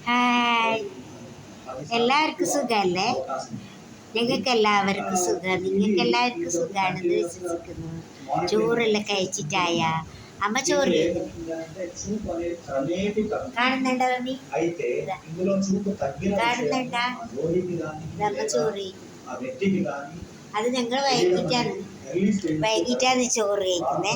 Hi, എല്ലാവർക്കും സുഖമല്ലേ? ഞങ്ങൾക്ക് എല്ലാവർക്കും സുഖം. നിങ്ങൾക്ക് എല്ലാവർക്കും സുഖമാണെന്ന് വിശ്വസിക്കുന്നു. ചോറെല്ലാം കഴിച്ചിട്ടായ അമ്മ ചോറ് കാണുന്നുണ്ടോ? മമ്മി കാണുന്നുണ്ടാ? അമ്മ ചോറ് അത് ഞങ്ങൾ വൈകിട്ടാണ് ചോറ് കഴിക്കുന്നേ.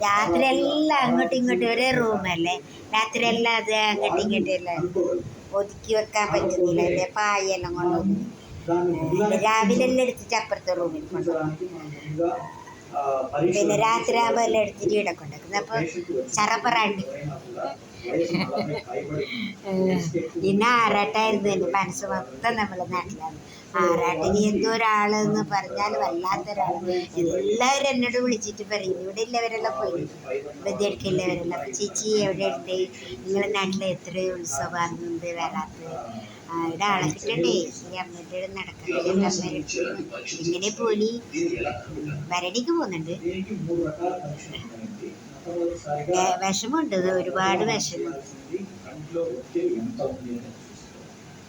രാത്രി എല്ലാം അങ്ങോട്ടും ഇങ്ങോട്ടും ഒരേ റൂമല്ലേ, രാത്രി എല്ലാം അത് അങ്ങോട്ടും ഇങ്ങോട്ടും എല്ലാം ഒതുക്കി വെക്കാൻ പറ്റുന്നില്ല. എൻ്റെ പായെല്ലാം കൊണ്ടുവന്നു രാവിലെ എല്ലാം എടുത്തിട്ട് അപ്പുറത്തെ റൂമിൽ കൊണ്ടുപോകും. പിന്നെ രാത്രി ആകുമ്പോൾ എല്ലാം എടുത്തിട്ട് ഇവിടെ കൊണ്ടുവെക്കുന്നത്. അപ്പോൾ ചറപ്പറാണ്ട് പിന്നെ ആറാട്ടായിരുന്നു. എൻ്റെ മനസ്സ് മൊത്തം നമ്മുടെ നാട്ടിലാണ്. ആറാട്ടിന് എന്തോ ഒരാളെന്ന് പറഞ്ഞാൽ വല്ലാത്തൊരാൾ. എല്ലാവരും എന്നോട് വിളിച്ചിട്ട് പറയും, ഇവിടെ ഇല്ലവരെല്ലാം പോയി, ബദിയെടുക്കില്ലവരെല്ലാം. അപ്പം ചേച്ചി എവിടെ ഉണ്ട്, നിങ്ങളുടെ നാട്ടിൽ എത്ര ഉത്സവമാകുന്നുണ്ട് വരാത്തത്? ഇവിടെ ആളെ കിട്ടണ്ടേ, ഈ അമ്മയുടെ നടക്കണ്ടേ, ഇങ്ങനെ പോലി വരടിക്ക് പോകുന്നുണ്ട്. വിഷമമുണ്ട്, ഒരുപാട് വിഷമം.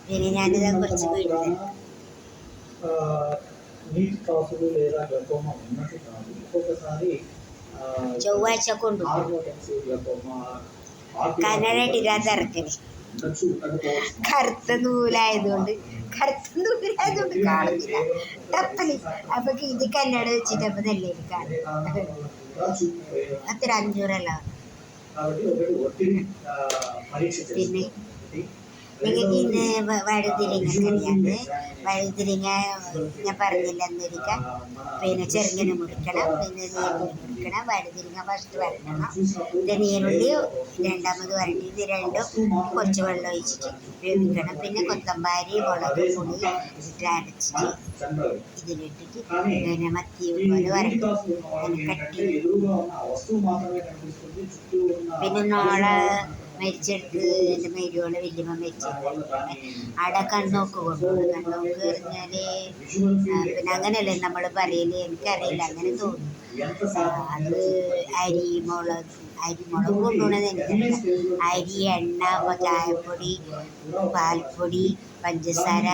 പിന്നെ ഞാനിതാ കുറച്ച് വീട്ടിൽ ചൊവ്വാഴ്ച കൊണ്ടുപോകും. കന്നഡ ഇറക്കല് കറുത്ത നൂലായതുകൊണ്ട് കാണുന്നില്ല തപ്പല്. അപ്പൊ ഇത് കന്നഡ വെച്ചിട്ട് അപ്പൊ നെല്ലേ കാണും. അത്ര 500 പിന്നെ നിങ്ങൾക്ക് ഇന്ന് വഴുതിരിങ്ങ കറിയാണ്. വഴുതിരിങ്ങ ഞാൻ പറഞ്ഞില്ല എന്നൊരിക്കൽ. പിന്നെ ചെറുങ്ങനെ മുറിക്കണം, പിന്നെ നീരുള്ളി മുറിക്കണം. വഴുതിരിങ്ങ ഫസ്റ്റ് വരട്ടണം, ഇത് നീരുള്ളി രണ്ടാമത് വരട്ടി. ഇത് രണ്ടും കുറച്ച് വെള്ളം ഒഴിച്ചിട്ട് വേവിക്കണം. പിന്നെ കൊത്തമ്പാരി, മുളക് പൊടി ഇട്ട് അരച്ചിട്ട് ഇതിലിട്ടിട്ട് പിന്നെ മത്തി പോലെ വരട്ടും. അങ്ങനെ കട്ടി. പിന്നെ നാളെ മരിച്ചെടുത്ത് എൻ്റെ മേരിയോളെ വല്യമ്മ മരിച്ചെടുത്ത് അവിടെ കണ്ണോക്ക് കൊണ്ടുപോകും. കണ്ണോക്ക് പറഞ്ഞാൽ പിന്നെ അങ്ങനെയല്ലേ നമ്മൾ പറയല്, എനിക്കറിയില്ല, അങ്ങനെ തോന്നും. അത് അരിമുളക് കൊണ്ടുപോകണത് എനിക്കറിയില്ല. അരി, എണ്ണ, ചായപ്പൊടി, പാൽപ്പൊടി, പഞ്ചസാര,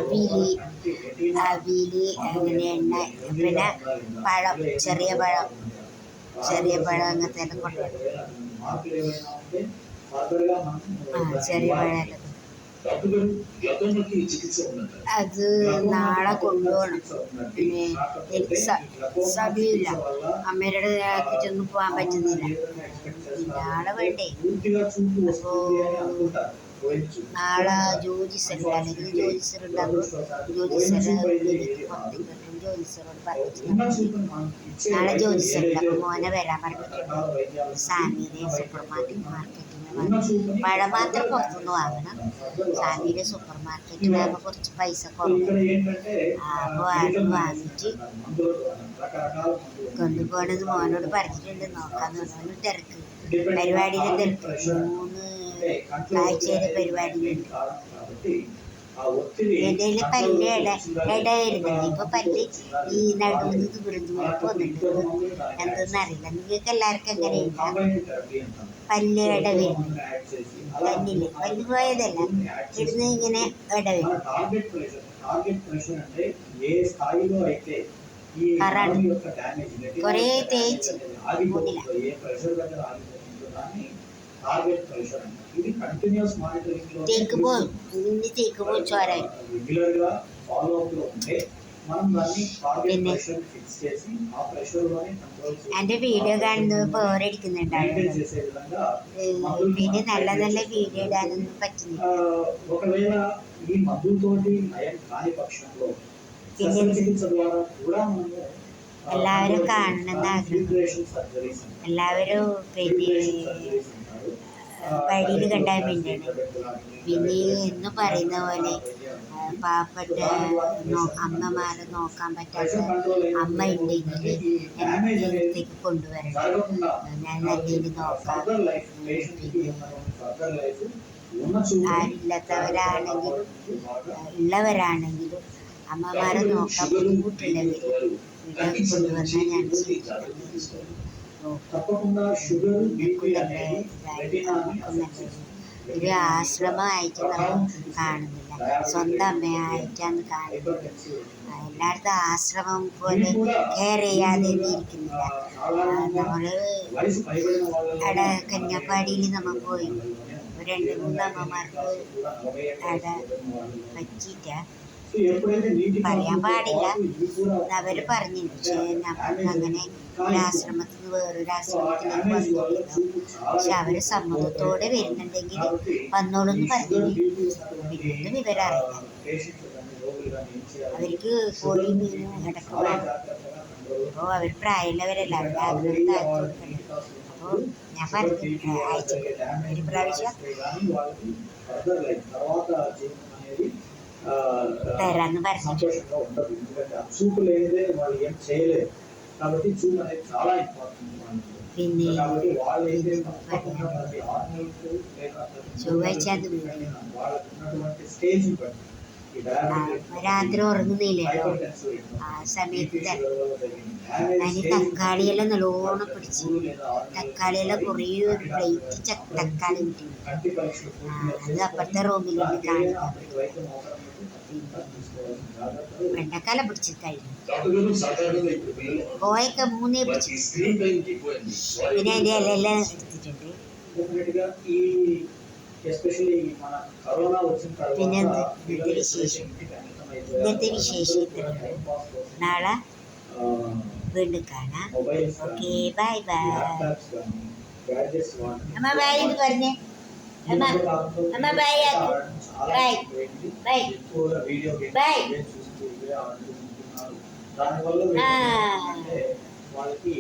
പിന്നെ അവില് അങ്ങനെ എണ്ണ, പിന്നെ പഴം, ചെറിയ പഴം അങ്ങനത്തെ എല്ലാം കൊണ്ടുപോകണം. ചെറിയ പഴം അത് നാളെ കൊണ്ടുപോകണം. പിന്നെ എനിക്ക് സമയമില്ല, അമ്മയുടെ ആക്കിയിട്ടൊന്നും പോകാൻ പറ്റുന്നില്ല. നാളെ വേണ്ടേ? അപ്പോൾ നാളെ ജ്യോതിസറുണ്ട്, അല്ലെങ്കിൽ ജ്യോതിസറുണ്ടാകും. ജ്യോതിസറോട് പറഞ്ഞിട്ടുണ്ട് നാളെ ജ്യോതിസറുണ്ട്. അപ്പോൾ മോനെ വരാൻ പറഞ്ഞിട്ടുണ്ട്. സാമിയിലെ സൂപ്പർ മാർക്കറ്റിന് വന്ന് പഴം മാത്രം പുറത്തുനിന്ന് വാങ്ങണം. സാമിയിലെ സൂപ്പർ മാർക്കറ്റിലാകുമ്പോൾ കുറച്ച് പൈസ കുറവ്. അപ്പോൾ അത് വാങ്ങിയിട്ട് കൊണ്ടുപോകണമെന്ന് മോനോട് പറഞ്ഞിട്ടുണ്ട്. നോക്കാന്ന് പറഞ്ഞു. തിരക്ക് പരിപാടിയിലെ തിരക്ക് 3 ആഴ്ചയിലെ പരിപാടിയിലുണ്ട്. ഇടയിൽ പല്ല് ഇടയിരുന്നില്ല. ഇപ്പൊ പല്ല് ഈ നടുവിന് ദൂരത്ത് വന്നിട്ട് എന്തെന്നറിയില്ല. നിങ്ങൾക്ക് എല്ലാവർക്കും എങ്ങനെയുണ്ട് പല്ല് ഇട വരുന്നത്? പല്ലില് പല്ല് പോയതല്ല, ഇരുന്ന് ഇങ്ങനെ ഇട വരും. കൊറേ തേച്ച് പോകുന്നില്ല. തേക്ക് പോകും ചോര. പിന്നെ എൻ്റെ വീഡിയോ കാണുന്നത് ബോറടിക്കുന്നുണ്ടാവും. പിന്നെ നല്ല നല്ല വീഡിയോ ഇടാനൊന്നും പറ്റുന്നില്ല. പിന്നെ എല്ലാവരും കാണണമെന്ന് ആഗ്രഹം. എല്ലാവരും പിന്നെ വഴിയിൽ കണ്ടാൽ വേണ്ടിയാണ്. പിന്നെ എന്ന് പറയുന്ന പോലെ പാവപ്പെട്ട അമ്മമാരെ നോക്കാൻ പറ്റാത്ത അമ്മ ഉണ്ടെങ്കിൽ എന്നത്തേക്ക് കൊണ്ടുവരണം. ഞാൻ നല്ലതിന് നോക്കാം. പിന്നെ ആരില്ലാത്തവരാണെങ്കിലും ഉള്ളവരാണെങ്കിലും അമ്മമാരെ നോക്കാൻ ബുദ്ധിമുട്ടുള്ളവർ ഇവിടെ കൊണ്ടുവന്നാൽ ഞാൻ ഒരു ആശ്രമമായിട്ട് നമ്മൾ കാണുന്നില്ല, സ്വന്തം അമ്മയായിട്ടാണ് കാണുന്നത്. എല്ലായിടത്തും ആശ്രമം പോലെ കെയർ ചെയ്യാതെ ഇരിക്കുന്നില്ല. നമ്മൾ അവിടെ കന്യാകുമാരിയിൽ നമ്മൾ പോയി 2-3 അമ്മമാർക്ക് അവിടെ പറ്റിയിട്ടാ, പറയാൻ പാടില്ല അവർ പറഞ്ഞു. പക്ഷേ നമുക്ക് അങ്ങനെ ഒരാശ്രമത്തിൽ നിന്ന് വേറൊരു ആശ്രമത്തിലേക്ക് വന്നിട്ടില്ല. പക്ഷെ അവർ സമ്മതത്തോടെ വരുന്നുണ്ടെങ്കിൽ വന്നോളൂന്ന് പറഞ്ഞു. പിന്നൊന്നും വിവരം അറിയില്ല. അവർക്ക് കോഴി മീനും ഇടയ്ക്ക് വേണം. അപ്പോൾ അവർ പ്രായമുള്ളവരല്ല, അവരുടെ ആഗ്രഹം താഴ്ത്തു കൊടുക്കണം. അപ്പോൾ ഞാൻ പറഞ്ഞു ആഴ്ച ഒരു പ്രാവശ്യം തരാന്ന് പറഞ്ഞു. പിന്നെ ചൊവ്വാഴ്ച അത് രാത്രി ഉറങ്ങുന്നില്ലല്ലോ, ആ സമയത്ത് അതിന് തക്കാളിയെല്ലാം നല്ലോണം പിടിച്ച്, തക്കാളിയെല്ലാം കുറേ ഒരു പ്ലേറ്റ് തക്കാളി കിട്ടി. അത് അപ്പുറത്തെ റൂമിലുണ്ട് കാണിക്കാൻ. വെണ്ടക്കാലം പിടിച്ച് കഴിഞ്ഞു, കോയൊക്കെ 3 പിടിച്ചു. പിന്നെ അതിൻ്റെ ഇലയെല്ലാം എടുത്തിട്ടുണ്ട്. പിന്നെ ഇന്നത്തെ വിശേഷം നാളെ വീണ്ടും കാണാം. Okay, bye bye. അമ്മ ബൈ എന്ന് പറഞ്ഞേ. അമ്മ ബൈ ആക്കു. Bye bye bye. వాళ్ళకి